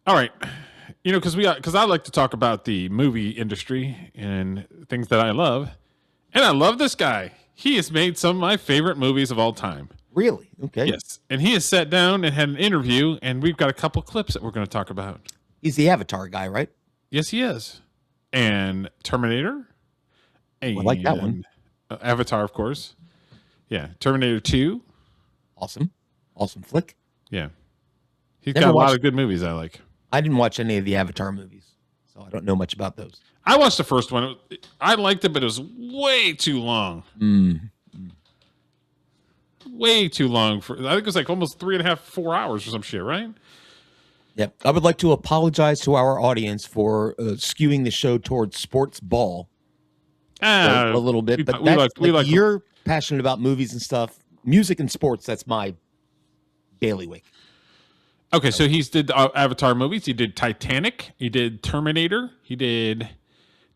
All right. Because I like to talk about the movie industry and things that I love. And I love this guy. He has made some of my favorite movies of all time. Really? Okay. Yes. And he has sat down and had an interview, and we've got a couple clips that we're going to talk about. He's the Avatar guy, right? Yes, he is. And Terminator. And I like that one. Avatar, of course. Yeah. Terminator 2. Awesome flick. Yeah. He's Never got a lot watched- of good movies I like. I didn't watch any of the Avatar movies, so I don't know much about those. I watched the first one. I liked it, but it was way too long. Way too long. I think it was like almost 3.5, 4 hours or some shit, right? Yep. I would like to apologize to our audience for skewing the show towards sports ball a little bit, but you're passionate about movies and stuff. Music and sports, that's my bailiwick. Okay, so he's did Avatar movies. He did Titanic. He did Terminator. He did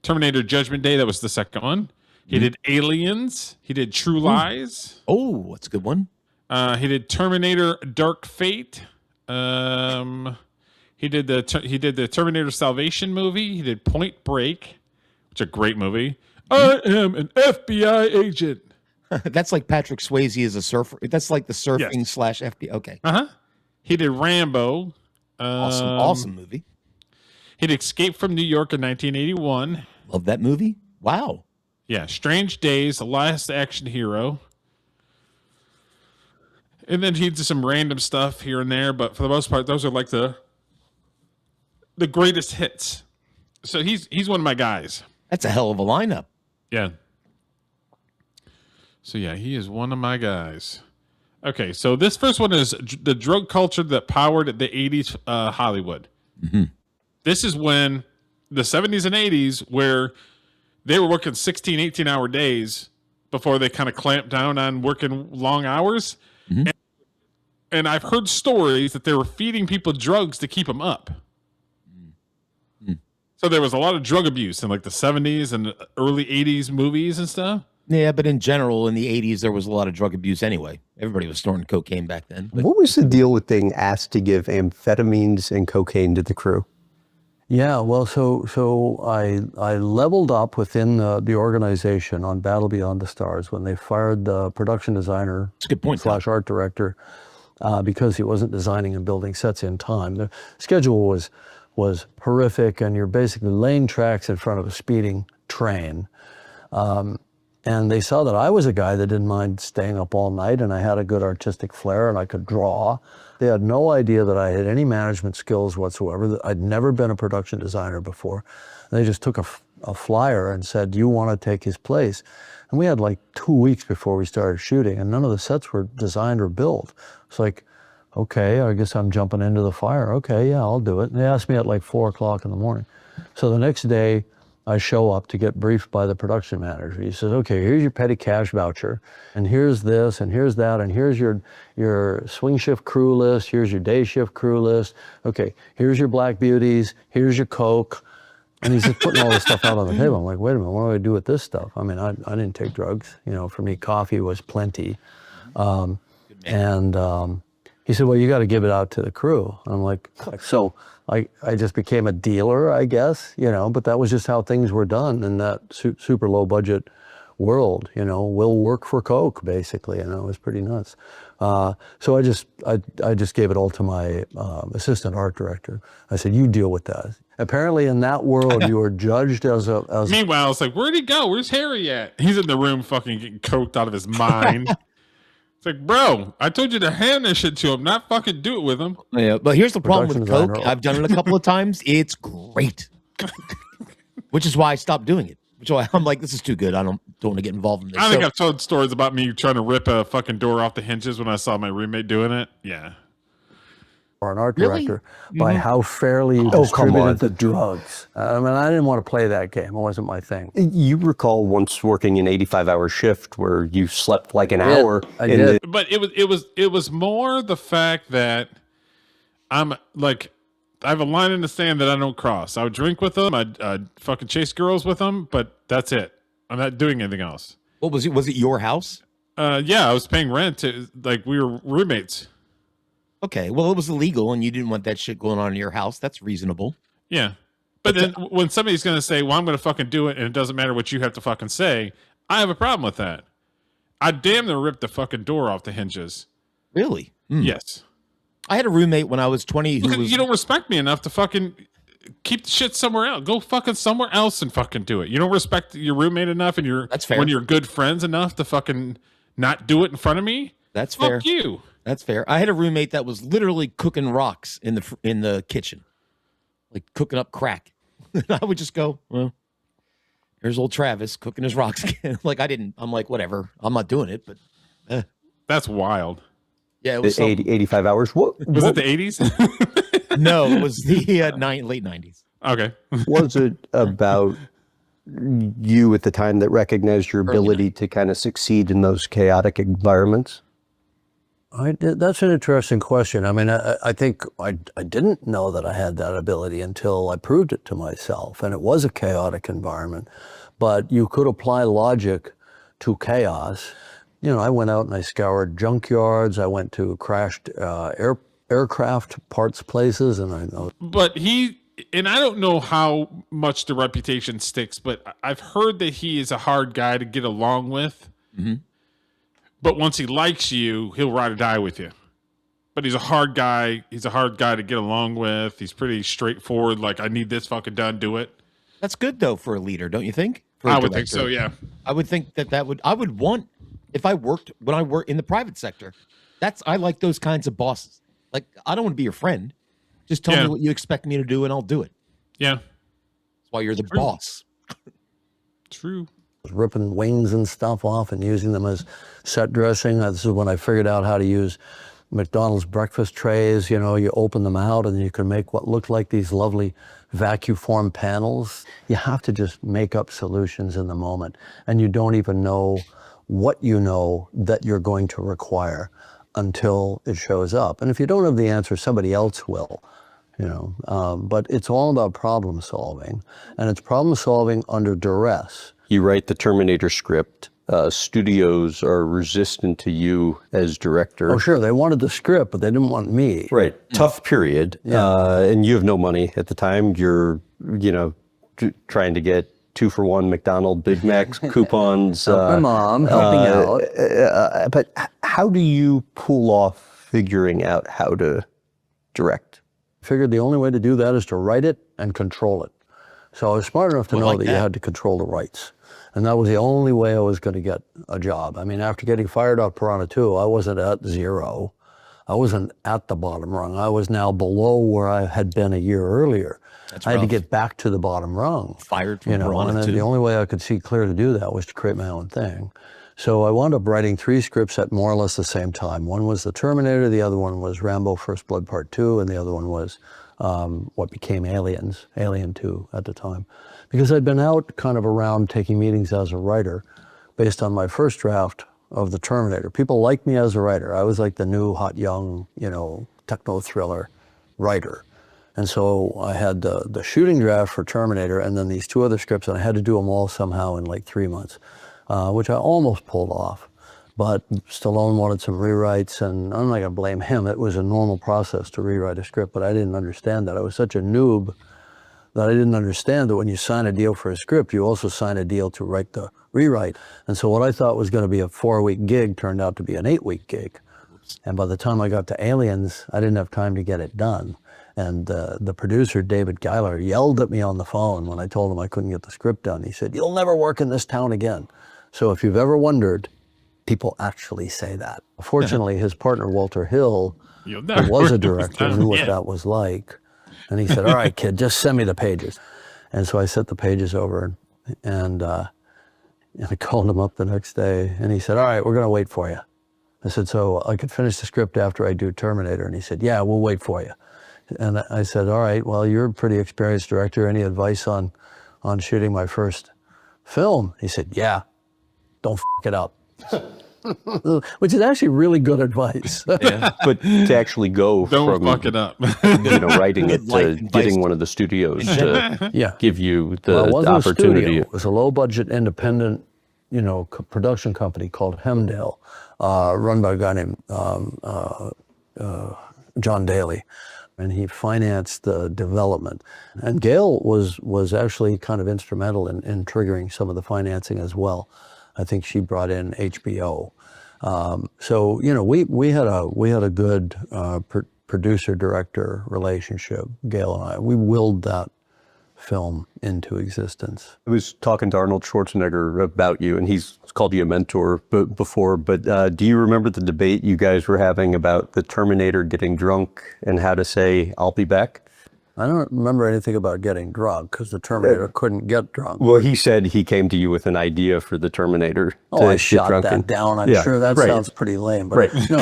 Terminator Judgment Day. That was the second one. He did Aliens. He did True Lies. Oh, that's a good one. He did Terminator Dark Fate. He did the Terminator Salvation movie. He did Point Break, which is a great movie. I am an FBI agent. That's like Patrick Swayze as a surfer. That's like the surfing / FBI. Okay. He did Rambo. Awesome movie. He did Escape from New York in 1981. Love that movie. Wow. Yeah, Strange Days, The Last Action Hero. And then he did some random stuff here and there, but for the most part, those are like the greatest hits. So he's one of my guys. That's a hell of a lineup. Yeah. So yeah, he is one of my guys. Okay, so this first one is the drug culture that powered the 80s Hollywood. Mm-hmm. This is when the 70s and 80s where they were working 16, 18-hour days before they kind of clamped down on working long hours. Mm-hmm. And I've heard stories that they were feeding people drugs to keep them up. Mm-hmm. So there was a lot of drug abuse in like the 70s and early 80s movies and stuff. Yeah, but in general, in the 80s, there was a lot of drug abuse anyway. Everybody was snorting cocaine back then. But... What was the deal with being asked to give amphetamines and cocaine to the crew? Yeah, well, so I leveled up within the organization on Battle Beyond the Stars when they fired the production designer That's a good point, / art director because he wasn't designing and building sets in time. The schedule was horrific, and you're basically laying tracks in front of a speeding train. And they saw that I was a guy that didn't mind staying up all night, and I had a good artistic flair, and I could draw. They had no idea that I had any management skills whatsoever. I'd never been a production designer before. And they just took a flyer and said, "Do you want to take his place?" And we had like 2 weeks before we started shooting, and none of the sets were designed or built. It's like, okay, I guess I'm jumping into the fire. Okay, yeah, I'll do it. And they asked me at like 4 o'clock in the morning. So the next day, I show up to get briefed by the production manager. He says, okay, here's your petty cash voucher, and here's this, and here's that, and here's your swing shift crew list, here's your day shift crew list. Okay, here's your black beauties, here's your Coke. And he's just putting all this stuff out on the table. I'm like, wait a minute, what do I do with this stuff? I mean, I didn't take drugs. You know, for me, coffee was plenty. He said, well, you got to give it out to the crew. And I'm like, so I just became a dealer, I guess, you know, but that was just how things were done in that super low budget world, you know, we'll work for Coke, basically, you know, it was pretty nuts. So I just gave it all to my assistant art director. I said, you deal with that. Apparently in that world, you were judged as a... Meanwhile, it's like, where'd he go? Where's Harry at? He's in the room fucking getting coked out of his mind. It's like, bro, I told you to hand this shit to him, not fucking do it with him. Yeah, but here's the problem with Coke. I've done it a couple of times. It's great. Which is why I stopped doing it. Which is why I'm like, this is too good. I don't want to get involved in this. I think I've told stories about me trying to rip a fucking door off the hinges when I saw my roommate doing it. Yeah. Or an art director by how fairly you distributed the drugs. I mean, I didn't want to play that game. It wasn't my thing. You recall once working an 85-hour shift where you slept like an hour. I did. But it was more the fact that I'm like, I have a line in the sand that I don't cross. I would drink with them. I'd fucking chase girls with them, but that's it. I'm not doing anything else. What was it? Was it your house? Yeah, I was paying rent. Like we were roommates. Okay, well, it was illegal and you didn't want that shit going on in your house. That's reasonable. Yeah. But then when somebody's going to say, well, I'm going to fucking do it and it doesn't matter what you have to fucking say, I have a problem with that. I damn near ripped the fucking door off the hinges. Really? Yes. I had a roommate when I was 20 You don't respect me enough to fucking keep the shit somewhere else. Go fucking somewhere else and fucking do it. You don't respect your roommate enough and That's fair. when you're good friends enough to fucking not do it in front of me. That's fair. Fuck you. That's fair. I had a roommate that was literally cooking rocks in the kitchen, like cooking up crack. I would just go, well, here's old Travis cooking his rocks again. I'm like, whatever. I'm not doing it, but that's wild. Yeah, it was 85 hours. What was it? The 80s? No, it was the late 90s. Okay. Was it about you at the time that recognized your ability to kind of succeed in those chaotic environments? That's an interesting question. I mean, I think I didn't know that I had that ability until I proved it to myself, and it was a chaotic environment. But you could apply logic to chaos. You know, I went out and I scoured junkyards. I went to crashed aircraft parts places, and I know. But I don't know how much the reputation sticks, but I've heard that he is a hard guy to get along with. Mm-hmm. But once he likes you, he'll ride or die with you. But he's a hard guy. He's a hard guy to get along with. He's pretty straightforward. Like, I need this fucking done. Do it. That's good though for a leader, don't you think? I would think so. Yeah. I would think I would want if I worked in the private sector. I like those kinds of bosses. Like, I don't want to be your friend. Just tell me what you expect me to do, and I'll do it. Yeah. That's why you're the boss. True. Ripping wings and stuff off and using them as set dressing. This is when I figured out how to use McDonald's breakfast trays. You know, you open them out and you can make what looked like these lovely vacuum form panels. You have to just make up solutions in the moment, and you don't even know what you know that you're going to require until it shows up. And if you don't have the answer, somebody else will. You know, but it's all about problem solving, and it's problem solving under duress. You write the Terminator script. Studios are resistant to you as director. Oh, sure. They wanted the script, but they didn't want me. Right. Tough period. Yeah. And you have no money at the time. You're, trying to get 2-for-1 McDonald's Big Macs coupons. My mom helping out. But how do you pull off figuring out how to direct? Figured the only way to do that is to write it and control it. So I was smart enough to know that you had to control the rights. And that was the only way I was going to get a job. I mean, after getting fired off Piranha 2, I wasn't at zero. I wasn't at the bottom rung. I was now below where I had been a year earlier. I had to get back to the bottom rung. Fired from Piranha 2. The only way I could see clear to do that was to create my own thing. So I wound up writing 3 scripts at more or less the same time. One was The Terminator, the other one was Rambo First Blood Part 2, and the other one was what became Alien 2 at the time. Because I'd been out kind of around taking meetings as a writer based on my first draft of The Terminator. People liked me as a writer. I was like the new hot young, techno thriller writer. And so I had the shooting draft for Terminator and then these 2 other scripts, and I had to do them all somehow in like 3 months, which I almost pulled off. But Stallone wanted some rewrites, and I'm not going to blame him. It was a normal process to rewrite a script, but I didn't understand that. I was such a noob that I didn't understand that when you sign a deal for a script, you also sign a deal to write the rewrite. And so what I thought was going to be a 4-week gig turned out to be an 8-week gig. And by the time I got to Aliens, I didn't have time to get it done. And the producer, David Geiler, yelled at me on the phone when I told him I couldn't get the script done. He said, "You'll never work in this town again." So if you've ever wondered, people actually say that. Fortunately, his partner, Walter Hill, who was a director, knew what that was like. And he said, "All right, kid, just send me the pages." And so I sent the pages over, and I called him up the next day, and he said, "All right, we're going to wait for you." I said, "So I could finish the script after I do Terminator?" And he said, "Yeah, we'll wait for you." And I said, "All right, well, you're a pretty experienced director. Any advice on shooting my first film?" He said, "Yeah, don't f*** it up." Which is actually really good advice. Yeah. But to actually go don't fuck it up. Writing it to getting one of the studios to give you the opportunity. It was a low-budget, independent, production company called Hemdale, run by a guy named John Daly, and he financed the development. And Gail was actually kind of instrumental in triggering some of the financing as well. I think she brought in HBO. So we had a good producer-director relationship, Gail and I. We willed that film into existence. I was talking to Arnold Schwarzenegger about you, and he's called you a mentor before, but do you remember the debate you guys were having about the Terminator getting drunk and how to say, "I'll be back"? I don't remember anything about getting drunk, because the Terminator couldn't get drunk. Well, he said he came to you with an idea for the Terminator. I shot that down. I'm sure that sounds pretty lame, but no,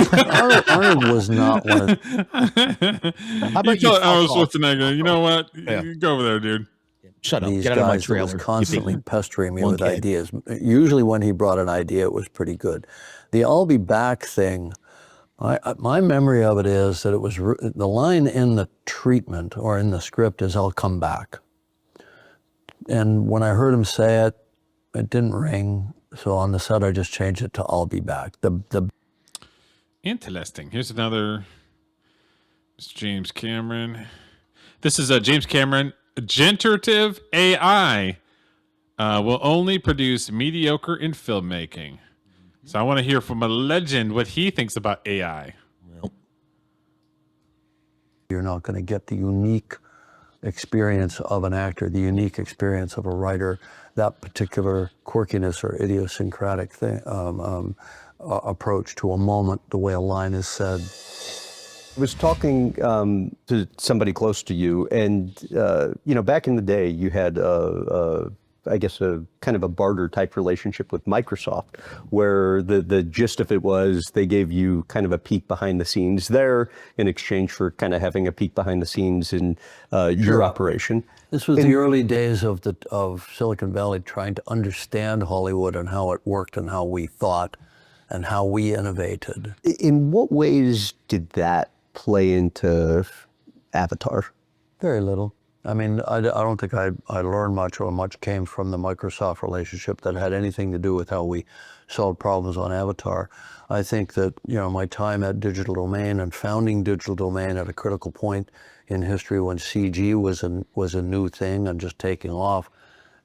Arnold was not one of. How about you, Arnold Schwarzenegger? You know what? You go over there, dude. Shut up. These Get out of my guys trailer. was constantly pestering me with ideas. Usually when he brought an idea, it was pretty good. The "I'll be back" thing, my memory of it is that it was the line in the treatment or in the script is "I'll come back." And when I heard him say it, it didn't ring. So on the set, I just changed it to "I'll be back." Interesting. Here's another. It's James Cameron. This is James Cameron. Generative AI will only produce mediocre in filmmaking. So I want to hear from a legend what he thinks about AI. Well, you're not going to get the unique experience of an actor, the unique experience of a writer, that particular quirkiness or idiosyncratic thing, approach to a moment, the way a line is said. I was talking to somebody close to you, and back in the day, you had I guess a kind of a barter type relationship with Microsoft, where the gist of it was they gave you kind of a peek behind the scenes there in exchange for kind of having a peek behind the scenes in your operation. This was the early days of Silicon Valley trying to understand Hollywood and how it worked and how we thought and how we innovated. In what ways did that play into Avatar? Very little. I mean, I don't think I learned much, or much came from the Microsoft relationship that had anything to do with how we solved problems on Avatar. I think that, my time at Digital Domain and founding Digital Domain at a critical point in history when CG was a new thing and just taking off,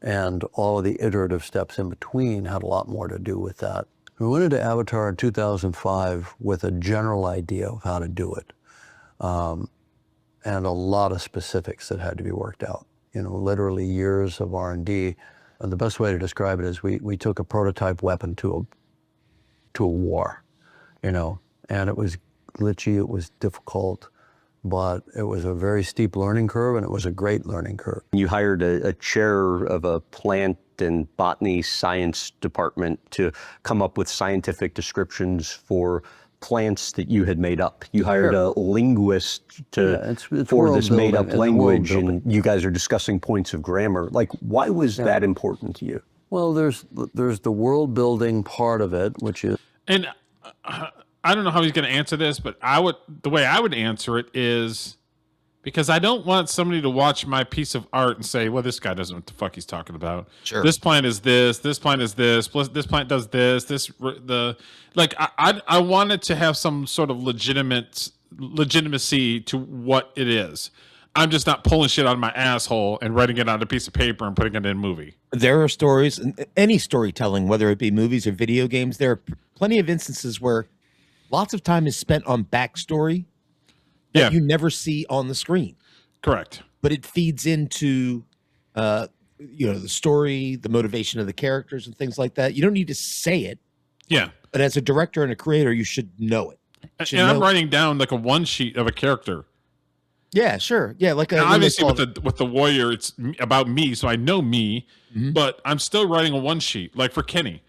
and all of the iterative steps in between had a lot more to do with that. We went into Avatar in 2005 with a general idea of how to do it. And a lot of specifics that had to be worked out. Literally years of R&D. And the best way to describe it is we took a prototype weapon to a war, and it was glitchy, it was difficult, but it was a very steep learning curve, and it was a great learning curve. You hired a chair of a plant and botany science department to come up with scientific descriptions for plants that you had made up. You hired a linguist for this made up language, and you guys are discussing points of grammar. Like, why was that important to you? Well, there's the world building part of it, which is, and I don't know how he's going to answer this, but the way I would answer it is because I don't want somebody to watch my piece of art and say, well, this guy doesn't know what the fuck he's talking about. Sure. This plant is this plant is this, plus this plant does this, I wanted to have some sort of legitimacy to what it is. I'm just not pulling shit out of my asshole and writing it on a piece of paper and putting it in a movie. There are stories, any storytelling, whether it be movies or video games, there are plenty of instances where lots of time is spent on backstory that you never see on the screen. Correct. But it feeds into, the story, the motivation of the characters and things like that. You don't need to say it. Yeah. But as a director and a creator, you should know it. I'm writing down like a one sheet of a character. Yeah, sure. Yeah, like obviously with the warrior, it's about me, so I know me, but I'm still writing a one sheet. Like for Kenny.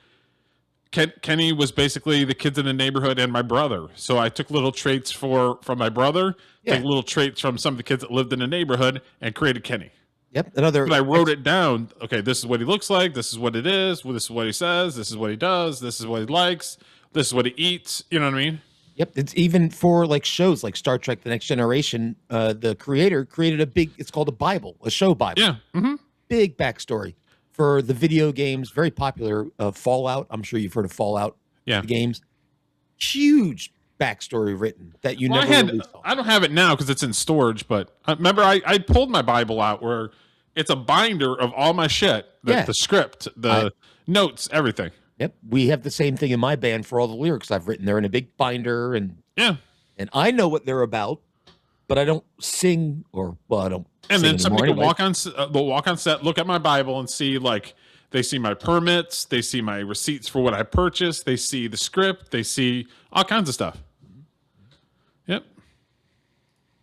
Kenny was basically the kids in the neighborhood and my brother. So I took little traits from my brother, took little traits from some of the kids that lived in the neighborhood, and created Kenny. Yep. But I wrote it down. Okay, this is what he looks like. This is what it is. This is what he says. This is what he does. This is what he likes. This is what he eats. You know what I mean? Yep. It's even for like shows like Star Trek: The Next Generation. The creator created it's called a Bible, a show Bible. Yeah. Mm-hmm. Big backstory. For the video games, very popular, Fallout. I'm sure you've heard of Fallout. Yeah. The games. Huge backstory written that you never released? I don't have it now because it's in storage, but remember I pulled my Bible out where it's a binder of all my shit, the script, notes, everything. Yep, we have the same thing in my band for all the lyrics I've written. They're in a big binder, and I know what they're about, but I don't sing I don't. And then somebody will walk on set, look at my Bible, and see they see my permits, they see my receipts for what I purchased, they see the script, they see all kinds of stuff. Yep,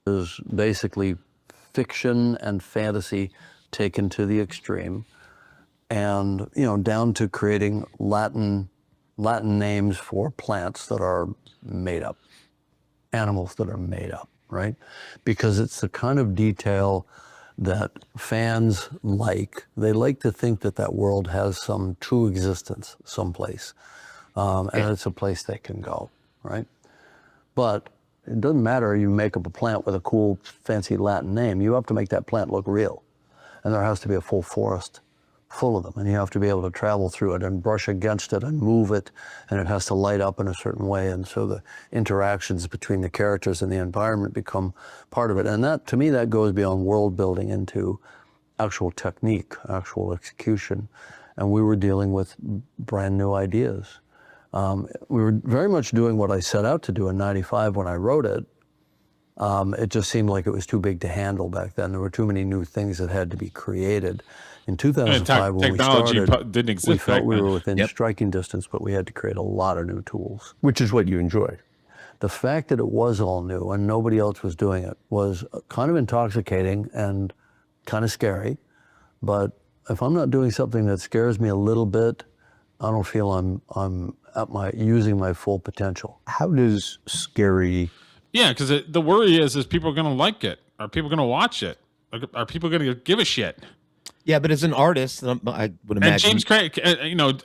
is basically fiction and fantasy taken to the extreme, and down to creating Latin names for plants that are made up, animals that are made up, right? Because it's the kind of detail that fans like. They like to think that world has some true existence someplace, and it's a place they can go, right? But it doesn't matter you make up a plant with a cool, fancy Latin name. You have to make that plant look real. And there has to be a full forest full of them. And you have to be able to travel through it and brush against it and move it. And it has to light up in a certain way. And so the interactions between the characters and the environment become part of it. And that, to me, that goes beyond world building into actual technique, actual execution. And we were dealing with brand new ideas. We were very much doing what I set out to do in '95 when I wrote it. It just seemed like it was too big to handle back then. There were too many new things that had to be created. In 2005, when we started, didn't exist we felt we were within striking distance, but we had to create a lot of new tools. Which is what you enjoy. The fact that it was all new and nobody else was doing it was kind of intoxicating and kind of scary. But if I'm not doing something that scares me a little bit, I don't feel I'm using my full potential. How does scary? Yeah, because the worry is people are going to like it? Are people going to watch it? Are people going to give a shit? Yeah, but as an artist, I would imagine. And James Craig,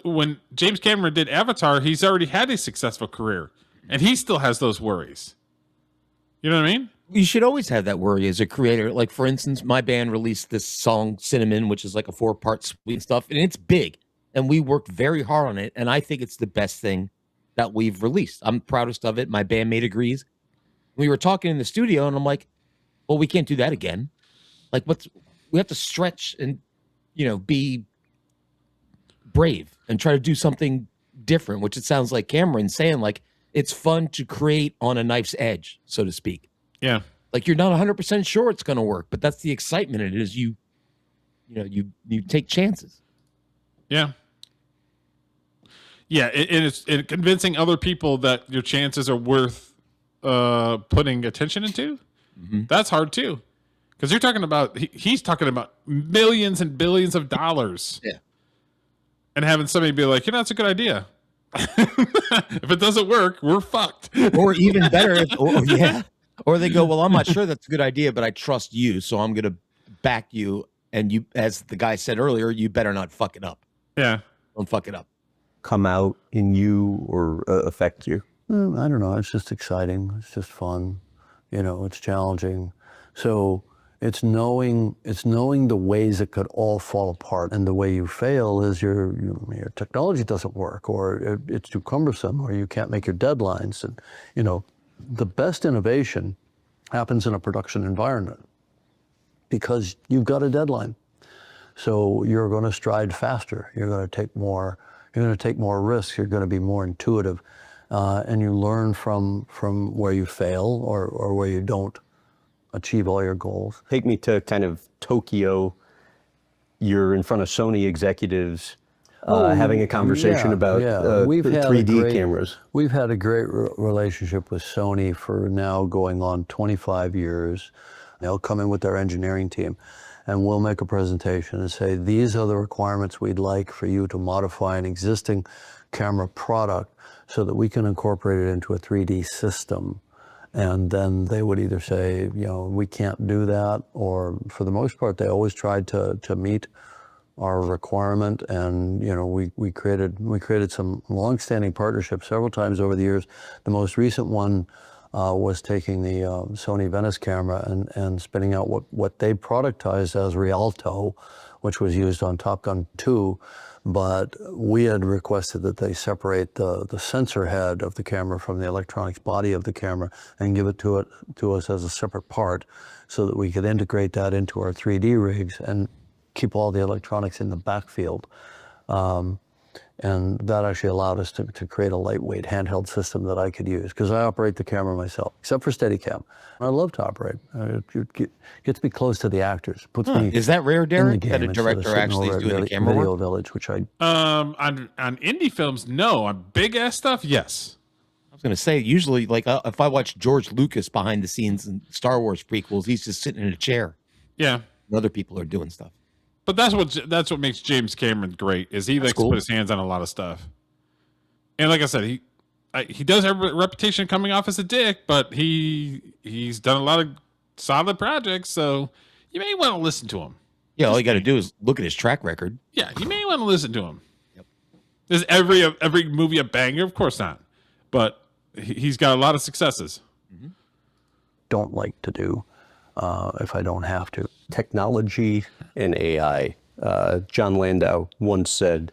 when James Cameron did Avatar, he's already had a successful career, and he still has those worries. You know what I mean? You should always have that worry as a creator. Like, for instance, my band released this song, Cinnamon, which is like a 4-part suite and stuff, and it's big. And we worked very hard on it, and I think it's the best thing that we've released. I'm proudest of it. My bandmate agrees. We were talking in the studio, and I'm like, well, we can't do that again. Like, we have to stretch and, be brave and try to do something different, which it sounds like Cameron's saying, like, it's fun to create on a knife's edge, so to speak. Yeah. Like, you're not 100% sure it's going to work, but that's the excitement. It is you take chances. Yeah. Yeah, it's convincing other people that your chances are worth putting attention into. Mm-hmm. That's hard too, because you're talking about he's talking about millions and billions of dollars. Yeah, and having somebody be like, that's a good idea. If it doesn't work, we're fucked. Or even better, or they go, well, I'm not sure that's a good idea, but I trust you, so I'm going to back you. And you, as the guy said earlier, you better not fuck it up. Yeah, don't fuck it up. Come out in you or affect you? I don't know. It's just exciting. It's just fun. It's challenging. So it's knowing the ways it could all fall apart. And the way you fail is your technology doesn't work, or it's too cumbersome, or you can't make your deadlines. And, the best innovation happens in a production environment because you've got a deadline. So you're going to stride faster. You're going to take more risks. You're going to be more intuitive. And you learn from where you fail or where you don't achieve all your goals. Take me to kind of Tokyo. You're in front of Sony executives having a conversation about 3D cameras. We've had a great relationship with Sony for now going on 25 years. They'll come in with their engineering team, and we'll make a presentation and say, these are the requirements we'd like for you to modify an existing camera product so that we can incorporate it into a 3D system. And then they would either say, we can't do that, or for the most part, they always tried to meet our requirement. And, we created some longstanding partnerships several times over the years. The most recent one was taking the Sony Venice camera and spinning out what they productized as Rialto, which was used on Top Gun 2, but we had requested that they separate the sensor head of the camera from the electronics body of the camera and give it to us as a separate part so that we could integrate that into our 3D rigs and keep all the electronics in the backfield. And that actually allowed us to create a lightweight handheld system that I could use, because I operate the camera myself, except for Steadicam. I love to operate. It gets me close to the actors. Puts me Is that rare, Derek, that a director actually is doing the camera video work? village, which I on indie films, no. On big ass stuff, yes. I was going to say, usually, like if I watch George Lucas behind the scenes in Star Wars prequels, he's just sitting in a chair. Yeah. And other people are doing stuff. But that's what makes James Cameron great, is he likes to put his hands on a lot of stuff. And like I said, he does have a reputation coming off as a dick, but he's done a lot of solid projects, so you may want to listen to him. Yeah, all you got to do is look at his track record. Yeah, you may want to listen to him. Yep. Is every movie a banger? Of course not. But he's got a lot of successes. don't like to do if I don't have to. Technology and AI. John Landau once said,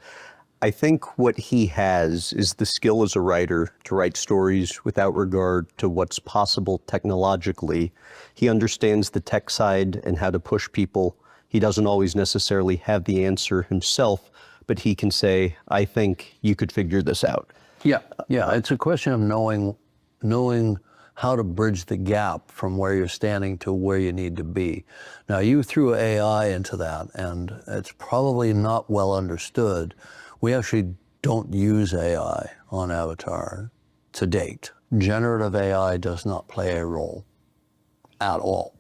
I think what he has is the skill as a writer to write stories without regard to what's possible technologically. He understands the tech side and how to push people. He doesn't always necessarily have the answer himself, but he can say, I think you could figure this out. Yeah, it's a question of knowing how to bridge the gap from where you're standing to where you need to be. Now, you threw AI into that, and it's probably not well understood. We actually don't use AI on Avatar to date. Generative AI does not play a role at all.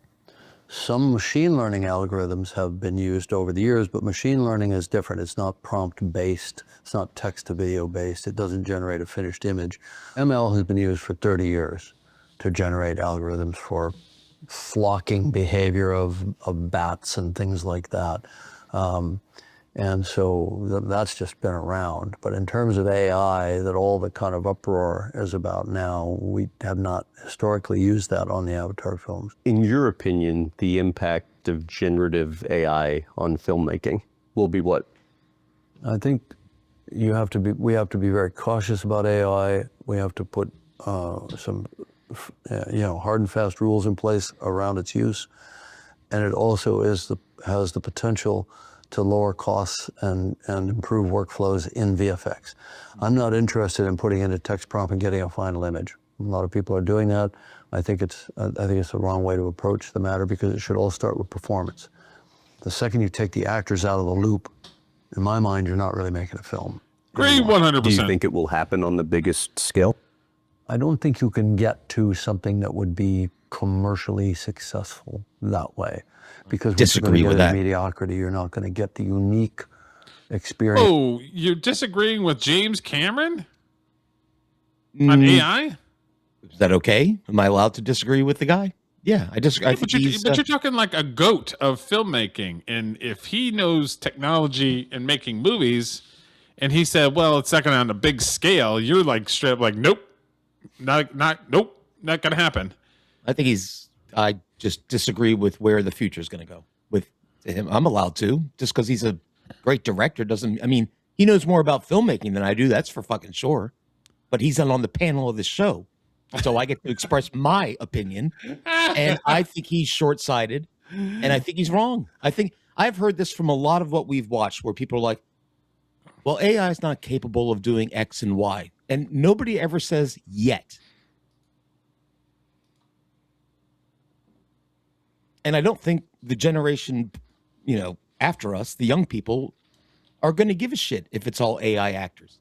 Some machine learning algorithms have been used over the years, but machine learning is different. It's not prompt-based. It's not text-to-video based. It doesn't generate a finished image. ML has been used for 30 years to generate algorithms for flocking behavior of bats and things like that. And so that's just been around. But in terms of AI, that all the kind of uproar is about now, we have not historically used that on the Avatar films. In your opinion, the impact of generative AI on filmmaking will be what? I think we have to be very cautious about AI. We have to put some hard and fast rules in place around its use. And it also has the potential to lower costs and improve workflows in VFX. I'm not interested in putting in a text prompt and getting a final image. A lot of people are doing that. I think it's the wrong way to approach the matter, because it should all start with performance. The second you take the actors out of the loop, in my mind, you're not really making a film. Agree 100%. Do you think it will happen on the biggest scale? I don't think you can get to something that would be commercially successful that way, because disagree with that. Mediocrity, you're not going to get the unique experience. Oh, you're disagreeing with James Cameron on AI? Is that okay? Am I allowed to disagree with the guy? Yeah, I disagree. Yeah, but you're talking like a goat of filmmaking, and if he knows technology and making movies, and he said, "Well, it's not going on a big scale," you're like straight up like, "Nope, not going to happen." I just disagree with where the future is going to go with him. I'm allowed to, just because he's a great director he knows more about filmmaking than I do. That's for fucking sure. But he's not on the panel of this show. So I get to express my opinion. And I think he's short-sighted, and I think he's wrong. I think I've heard this from a lot of what we've watched, where people are like, well, AI is not capable of doing X and Y. And nobody ever says yet. And I don't think the generation, after us, the young people, are going to give a shit if it's all AI actors.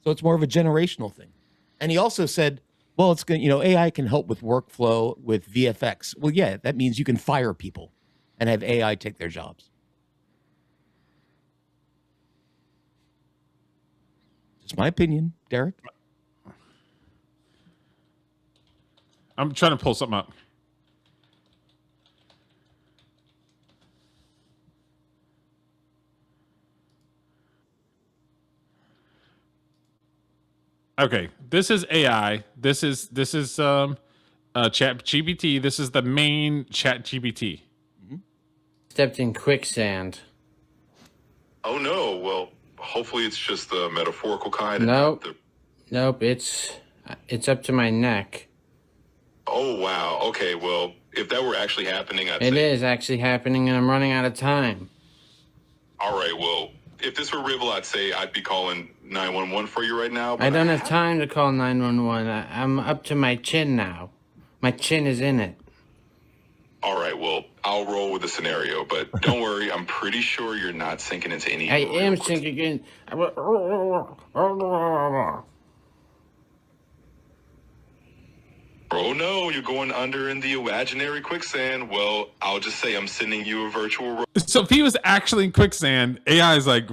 So it's more of a generational thing. And he also said, well, it's going, AI can help with workflow, with VFX. Well, yeah, that means you can fire people and have AI take their jobs. It's my opinion, Derek. I'm trying to pull something up. Okay, this is AI. This is Chat GPT. This is the main Chat GPT. Stepped in quicksand. Oh no! Well, hopefully it's just the metaphorical kind. Nope. Nope. It's up to my neck. Oh wow. Okay. Well, if that were actually happening, It is actually happening, and I'm running out of time. All right. Well, if this were real, I'd say I'd be calling 911 for you right now. I don't have time to call 911. I'm up to my chin now. My chin is in it. All right, well, I'll roll with the scenario, but don't worry, I'm pretty sure you're not sinking into any... I am sinking in. Oh no, you're going under in the imaginary quicksand. Well, I'll just say I'm sending you a virtual... So if he was actually in quicksand, AI is like,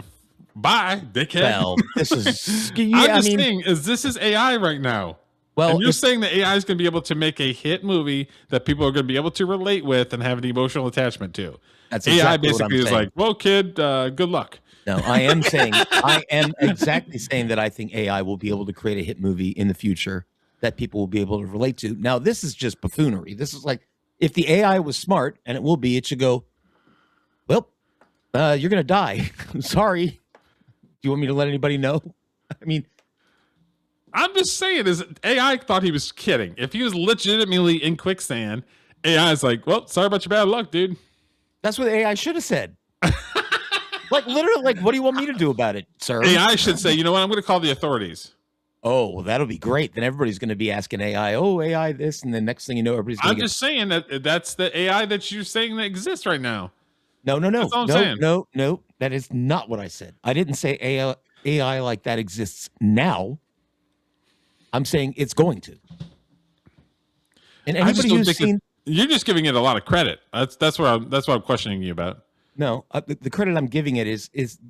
bye, dickhead. Well, this is... I'm just saying, this is AI right now. Well, and you're saying that AI is going to be able to make a hit movie that people are going to be able to relate with and have an emotional attachment to. That's AI exactly basically is like, well, kid, good luck. No, I am exactly saying that I think AI will be able to create a hit movie in the future that people will be able to relate to. Now, this is just buffoonery. This is like, if the AI was smart, and it will be, it should go, well, you're going to die. I'm sorry. Do you want me to let anybody know? I mean... I'm just saying, is AI thought he was kidding. If he was legitimately in quicksand, AI is like, well, sorry about your bad luck, dude. That's what AI should have said. Like, literally, like, what do you want me to do about it, sir? AI should say, you know what, I'm going to call the authorities. Oh, well, that'll be great. Then everybody's going to be asking AI, oh, AI this, and then next thing you know, everybody's going to just saying that's the AI that you're saying that exists right now. No. That's all I'm saying. No. That is not what I said. I didn't say AI like that exists now. I'm saying it's going to. And anybody who's seen, you're just giving it a lot of credit. That's what I'm questioning you about. No, the credit I'm giving it is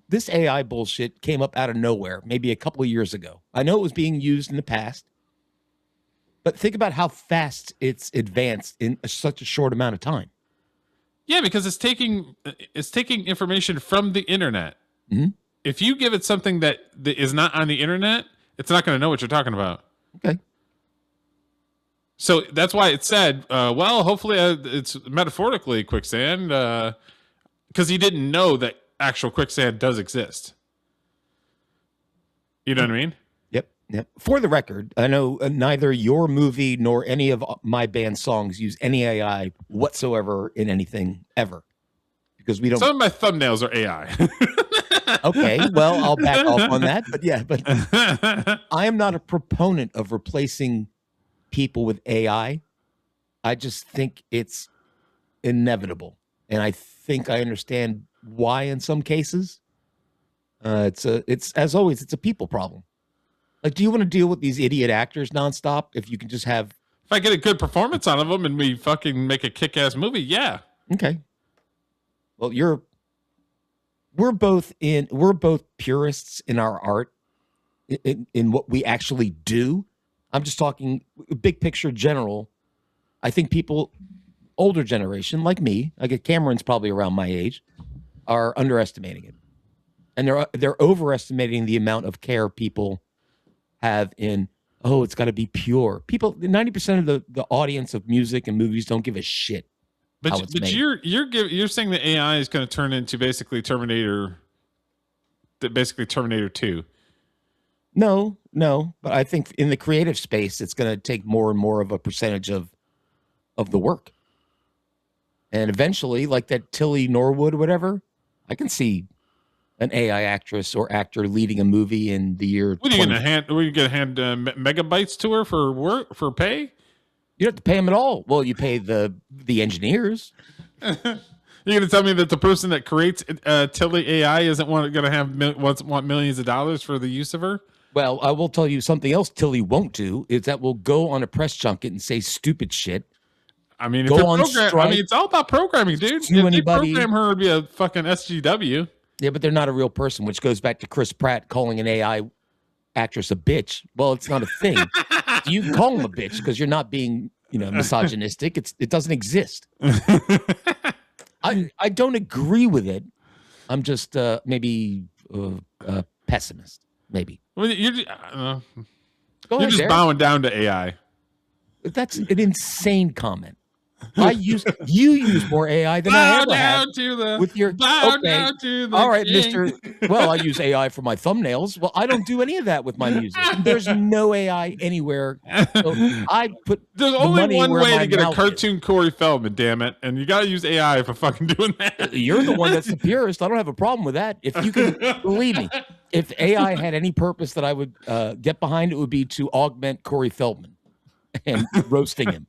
this AI bullshit came up out of nowhere, maybe a couple of years ago. I know it was being used in the past, but think about how fast it's advanced in such a short amount of time. Yeah, because it's taking information from the internet. Mm-hmm. If you give it something that is not on the internet, it's not going to know what you're talking about. Okay. So that's why it said, well, hopefully it's metaphorically quicksand, because he didn't know that actual quicksand does exist. You know what I mean? Yep. For the record, I know neither your movie nor any of my band's songs use any AI whatsoever in anything ever. Because we don't... Some of my thumbnails are AI. Okay, well, I'll back off on that. But yeah, but I am not a proponent of replacing people with AI. I just think it's inevitable. And I think I understand why in some cases. It's as always, it's a people problem. Like, do you want to deal with these idiot actors nonstop if you can just have... If I get a good performance out of them and we fucking make a kick-ass movie, yeah. Okay. Well, we're both purists in our art, in what we actually do. I'm just talking big picture general. I think people, older generation like me, I get Cameron's probably around my age, are underestimating it. And they're overestimating the amount of care people have in, oh, it's got to be pure. People, 90% of the audience of music and movies don't give a shit. But you're saying that AI is going to turn into basically Terminator 2. No, but I think in the creative space, it's going to take more and more of a percentage of the work. And eventually, like that Tilly Norwood or whatever, I can see an AI actress or actor leading a movie in the year. What are you going to hand? Are you going to hand megabytes to her for pay? You don't have to pay them at all. Well, you pay the engineers. You're going to tell me that the person that creates Tilly AI isn't going to want millions of dollars for the use of her? Well, I will tell you something else Tilly won't do is that we'll go on a press junket and say stupid shit. I mean, it's all about programming, dude. If you program her, it'd be a fucking SGW. Yeah, but they're not a real person, which goes back to Chris Pratt calling an AI actress a bitch. Well, it's not a thing. You can call him a bitch because you're not being, misogynistic. It doesn't exist. I don't agree with it. I'm just maybe a pessimist. Maybe. Well, Go You're ahead, just bowing down to AI. That's an insane comment. You use more AI than I ever have with your okay. All right, Mr. Well, I use AI for my thumbnails. Well, I don't do any of that with my music. There's no AI anywhere. So I put There's only one way to get a cartoon Corey Feldman, damn it, and you got to use AI for fucking doing that. You're the one that's the purist. I don't have a problem with that. If you can believe me, if AI had any purpose that I would get behind, it would be to augment Corey Feldman and roasting him.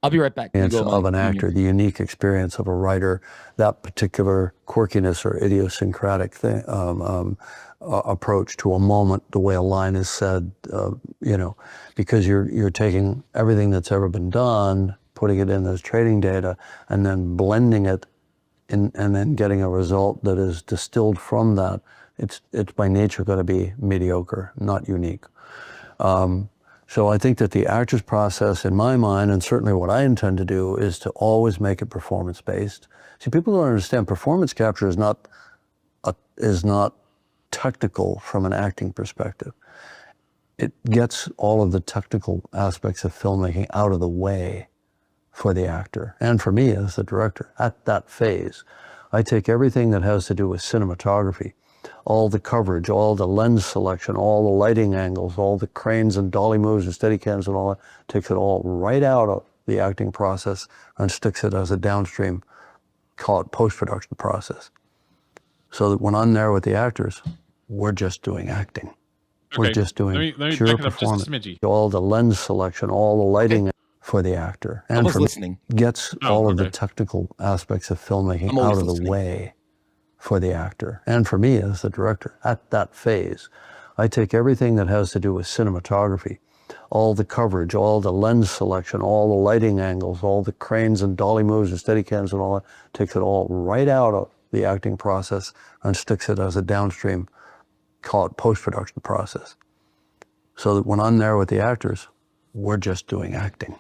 I'll be right back. Of an actor, the unique experience of a writer, that particular quirkiness or idiosyncratic thing, approach to a moment, the way a line is said, because you're taking everything that's ever been done, putting it in as trading data, and then blending it, and then getting a result that is distilled from that. It's by nature going to be mediocre, not unique. So I think that the actor's process, in my mind, and certainly what I intend to do, is to always make it performance-based. See, people don't understand performance capture is not technical from an acting perspective. It gets all of the technical aspects of filmmaking out of the way for the actor and for me as the director. At that phase, I take everything that has to do with cinematography, all the coverage, all the lens selection, all the lighting angles, all the cranes and dolly moves and steadicams and all that, takes it all right out of the acting process and sticks it as a downstream, call it post-production process. So that when I'm there with the actors, we're just doing acting. Okay. We're just doing pure performance. All the lens selection, all the lighting for the actor. And for listening. Gets all of the technical aspects of filmmaking out of the way for the actor and for me as the director. At that phase, I take everything that has to do with cinematography, all the coverage, all the lens selection, all the lighting angles, all the cranes and dolly moves and steadicams and all that, takes it all right out of the acting process and sticks it as a downstream, call it post-production process. So that when I'm there with the actors, we're just doing acting.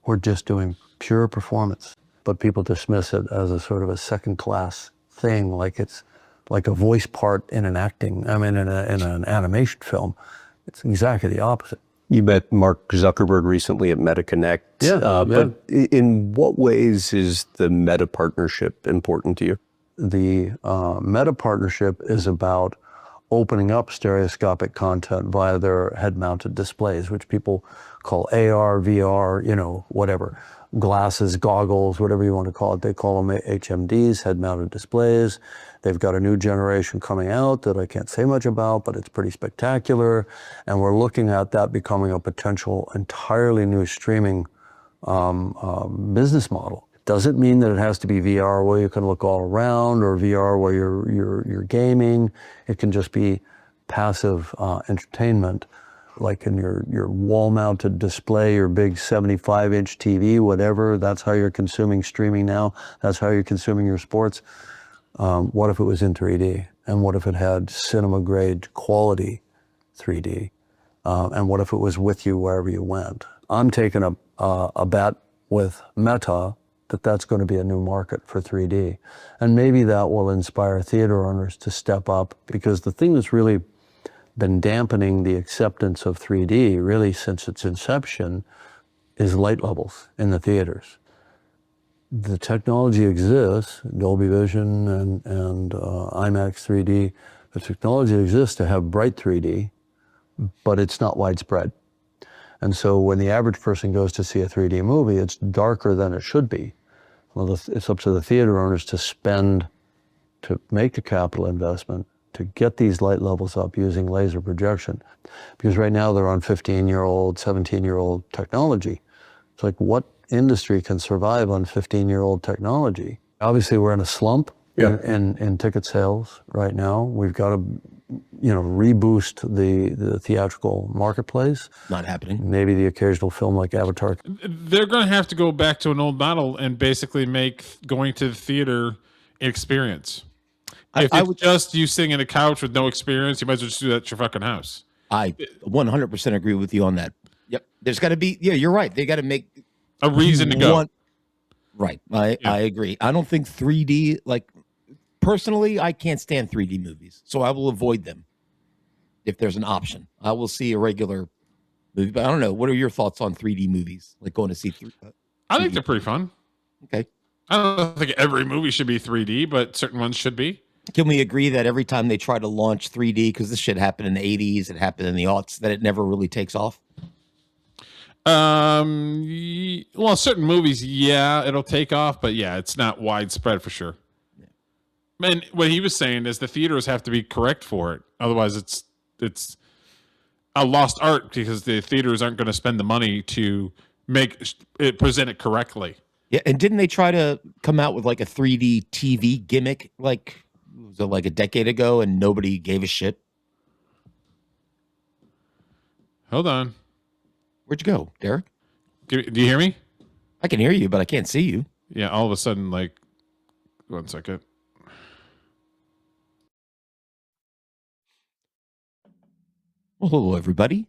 We're just doing pure performance. But people dismiss it as a sort of a second-class thing, like it's like a voice part in an acting, in an animation film. It's exactly the opposite. You met Mark Zuckerberg recently at MetaConnect. But in what ways is the Meta partnership important to you? The Meta partnership is about opening up stereoscopic content via their head-mounted displays, which people call AR, VR, whatever. Glasses, goggles, whatever you want to call it. They call them HMDs, head-mounted displays. They've got a new generation coming out that I can't say much about, but it's pretty spectacular. And we're looking at that becoming a potential entirely new streaming business model. Doesn't mean that it has to be VR where you can look all around or VR where you're gaming. It can just be passive entertainment, like in your wall-mounted display, your big 75-inch TV, whatever. That's how you're consuming streaming now. That's how you're consuming your sports. What if it was in 3D? And what if it had cinema-grade quality 3D? And what if it was with you wherever you went? I'm taking a bet with Meta that's going to be a new market for 3D. And maybe that will inspire theater owners to step up, because the thing that's really been dampening the acceptance of 3D really since its inception is light levels in the theaters. The technology exists, Dolby Vision and IMAX 3D, the technology exists to have bright 3D, but it's not widespread. And so when the average person goes to see a 3D movie, it's darker than it should be. Well, it's up to the theater owners to make the capital investment to get these light levels up using laser projection. Because right now they're on 15-year-old, 17-year-old technology. It's like, what industry can survive on 15-year-old technology? Obviously, we're in a slump in ticket sales right now. We've got to reboost the theatrical marketplace. Not happening. Maybe the occasional film like Avatar. They're going to have to go back to an old model and basically make going to the theater an experience. If it's just you sitting in a couch with no experience, you might as well just do that at your fucking house. I 100% agree with you on that. Yep. There's got to be, you're right. They got to make a reason to go. Right. I agree. I don't think 3D, personally, I can't stand 3D movies, so I will avoid them. if there's an option. I will see a regular movie, but I don't know. What are your thoughts on 3D movies? Like going to see 3D? I think they're pretty fun. Okay. I don't think every movie should be 3D, but certain ones should be. Can we agree that every time they try to launch 3D, because this shit happened in the 80s, it happened in the aughts, that it never really takes off? Well, certain movies, yeah, it'll take off, but yeah, it's not widespread for sure. Yeah. And what he was saying is the theaters have to be correct for it. Otherwise, it's a lost art because the theaters aren't going to spend the money to make it present it correctly. Yeah, and didn't they try to come out with like a 3D TV gimmick like a decade ago, and nobody gave a shit? Hold on. Where'd you go, Derek? Do you hear me? I can hear you, but I can't see you. Yeah, all of a sudden, like, 1 second. Well, hello, everybody.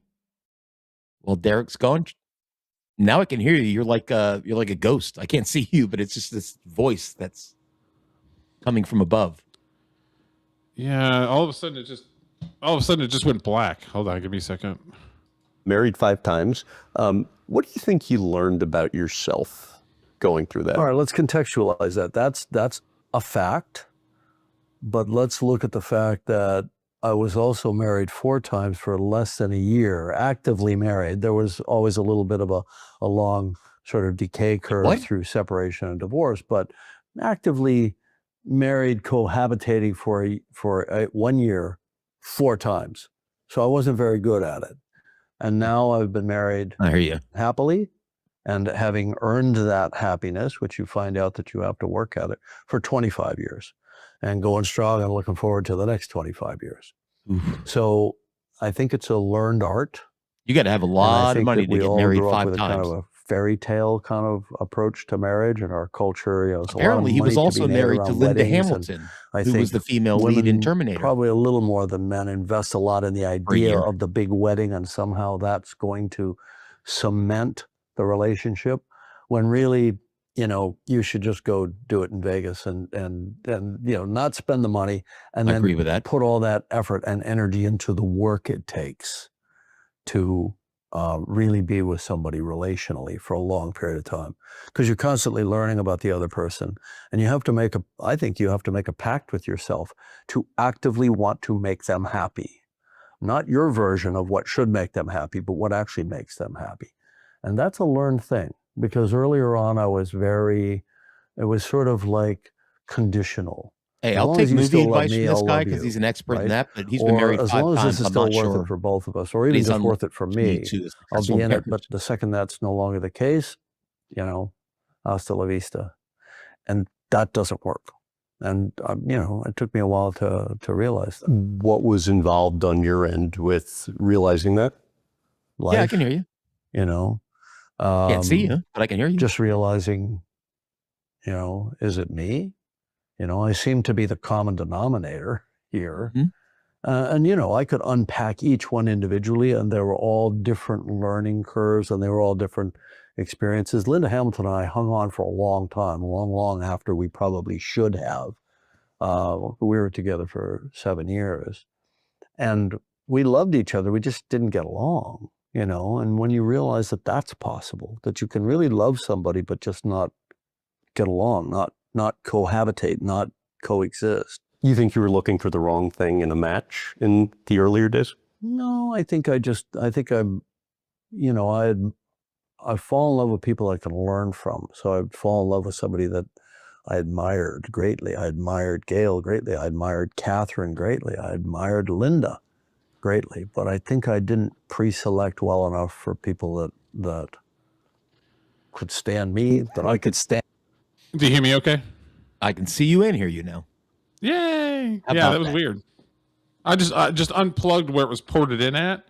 Well, Derek's gone. Now I can hear you. You're like a ghost. I can't see you, but it's just this voice that's coming from above. Yeah, all of a sudden it just went black. Hold on, give me a second. Married 5 times. What do you think you learned about yourself going through that? All right, let's contextualize that. That's a fact, but let's look at the fact that I was also married 4 times for less than a year, actively married. There was always a little bit of a long sort of decay curve through separation and divorce, but actively married, cohabitating for 1 year, 4 times. So I wasn't very good at it. And now I've been married happily, and having earned that happiness, which you find out that you have to work at it, for 25 years, and going strong and looking forward to the next 25 years. Oof. So I think it's a learned art. You got to have a lot of money to get married 5 times. Kind of a fairy tale kind of approach to marriage in our culture. Apparently, he was also married to Linda Hamilton, who was the female lead in Terminator. Probably a little more than men invest a lot in the idea of the big wedding, and somehow that's going to cement the relationship. When really, you should just go do it in Vegas and not spend the money, and then agree with that. Put all that effort and energy into the work it takes to really be with somebody relationally for a long period of time, because you're constantly learning about the other person, and I think you have to make a pact with yourself to actively want to make them happy, not your version of what should make them happy, but what actually makes them happy. And that's a learned thing, because earlier on it was sort of like conditional. Hey, I'll take movie advice from this guy because he's an expert in that, but he's been married 5 times. As long as this is still worth it for both of us, or even just worth it for me, I'll be in it. But the second that's no longer the case, hasta la vista. And that doesn't work. And, it took me a while to realize that. What was involved on your end with realizing that? Life, yeah, I can hear you. Can't see you, but I can hear you. Just realizing, is it me? I seem to be the common denominator here. Mm-hmm. And, I could unpack each one individually, and they were all different learning curves, and they were all different experiences. Linda Hamilton and I hung on for a long time, long after we probably should have. We were together for 7 years, and we loved each other. We just didn't get along, and when you realize that that's possible, that you can really love somebody, but just not get along, not cohabitate, not coexist. You think you were looking for the wrong thing in a match in the earlier days? No, I fall in love with people I can learn from. So I'd fall in love with somebody that I admired greatly. I admired Gail greatly. I admired Catherine greatly. I admired Linda greatly. But I think I didn't pre-select well enough for people that could stand me, that I could stand. Do you hear me okay? I can see you and hear you now. Yay! Yeah, that was weird. I just unplugged where it was ported in at,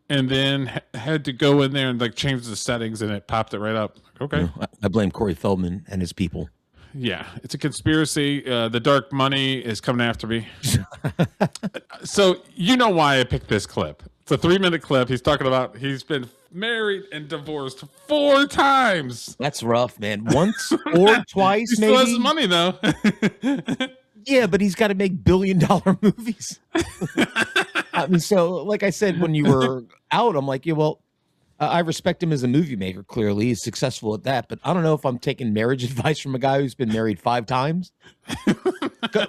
and then had to go in there and change the settings, and it popped it right up. Okay. I blame Corey Feldman and his people. Yeah, it's a conspiracy. The dark money is coming after me. So you know why I picked this clip. It's a 3-minute clip. He's talking about he's been married and divorced 4 times. That's rough, man. Once or twice, he maybe. He still has money, though. Yeah, but he's got to make billion-dollar movies. I mean, so like I said, when you were out, I'm like, yeah, well, I respect him as a movie maker. Clearly, he's successful at that. But I don't know if I'm taking marriage advice from a guy who's been married 5 times.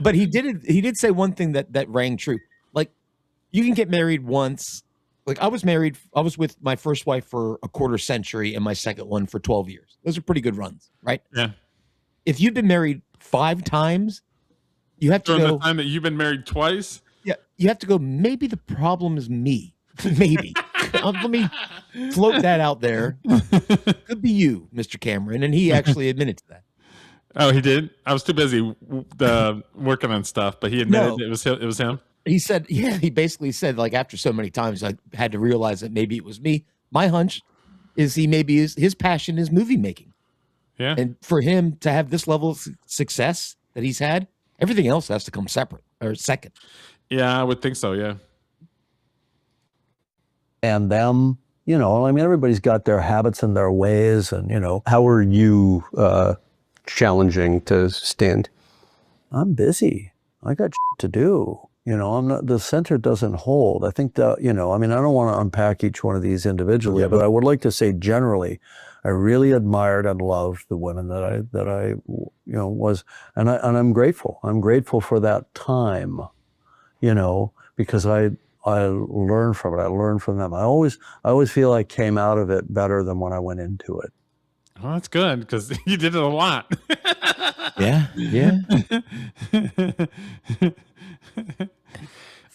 But he did say one thing that rang true. Like, you can get married once. Like, I was with my first wife for a quarter century and my second one for 12 years. Those are pretty good runs, right? Yeah. If you've been married 5 times, you have to During go. the time that you've been married twice? Yeah, you have to go, maybe the problem is me. Maybe. Let me float that out there. Could be you, Mr. Cameron. And he actually admitted to that. Oh, he did? I was too busy working on stuff, but he admitted it was him. He said, yeah, he basically said, like, after so many times, I had to realize that maybe it was me. My hunch is his passion is movie making. Yeah. And for him to have this level of success that he's had, everything else has to come separate or second. Yeah, I would think so, yeah. And them, you know, I mean, everybody's got their habits and their ways, and, you know. How are you challenging to stand? I'm busy. I got to do. You know, I'm not, the center doesn't hold. I think that, you know, I mean, I don't want to unpack each one of these individually, but I would like to say generally, I really admired and loved the women that I you know, was, and I'm grateful. I'm grateful for that time, you know, because I learned from it. I learned from them. I always feel I came out of it better than when I went into it. Well, that's good because you did it a lot. Yeah.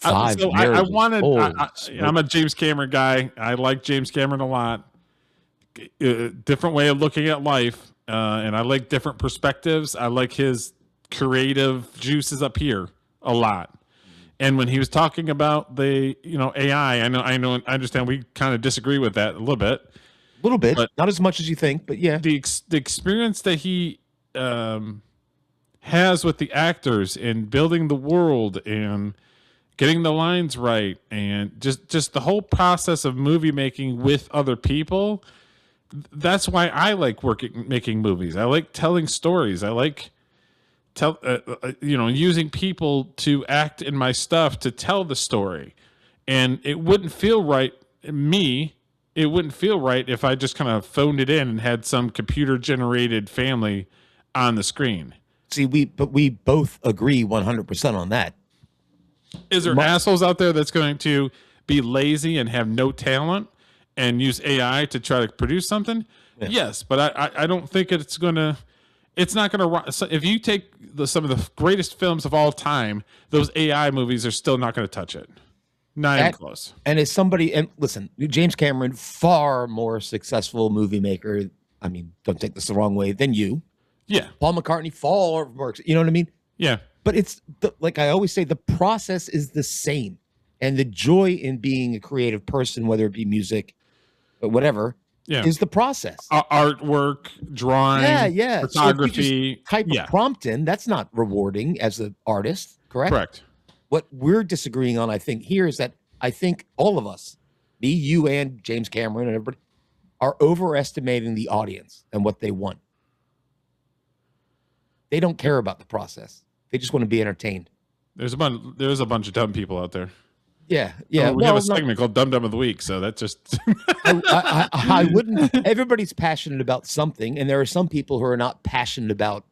I'm a James Cameron guy. I like James Cameron a lot. Different way of looking at life, and I like different perspectives. I like his creative juices up here a lot. And when he was talking about the, you know, AI, I understand we kind of disagree with that a little bit. But not as much as you think, but yeah. The experience that he has with the actors in building the world and getting the lines right, and just the whole process of movie making with other people. That's why I like making movies. I like telling stories. I like using people to act in my stuff to tell the story. And it wouldn't feel right if I just kind of phoned it in and had some computer generated family on the screen. See, we both agree 100% on that. Is there assholes out there that's going to be lazy and have no talent and use AI to try to produce something? Yeah. Yes, but I don't think it's not going to. If you take some of the greatest films of all time, those AI movies are still not going to touch it. Not even close. And as somebody, and listen, James Cameron, far more successful movie maker. I mean, don't take this the wrong way, than you. Yeah. Paul McCartney, far more. You know what I mean? Yeah. But it's like I always say, the process is the same, and the joy in being a creative person, whether it be music, or whatever, is the process. Artwork, drawing, photography. So type of prompt in, that's not rewarding as an artist, correct? Correct. What we're disagreeing on, I think, here is that I think all of us, me, you, and James Cameron, and everybody, are overestimating the audience and what they want. They don't care about the process. They just want to be entertained. There's a bunch of dumb people out there. Yeah. We have a segment called Dumb Dumb of the Week, so that's just. I wouldn't. Everybody's passionate about something, and there are some people who are not passionate about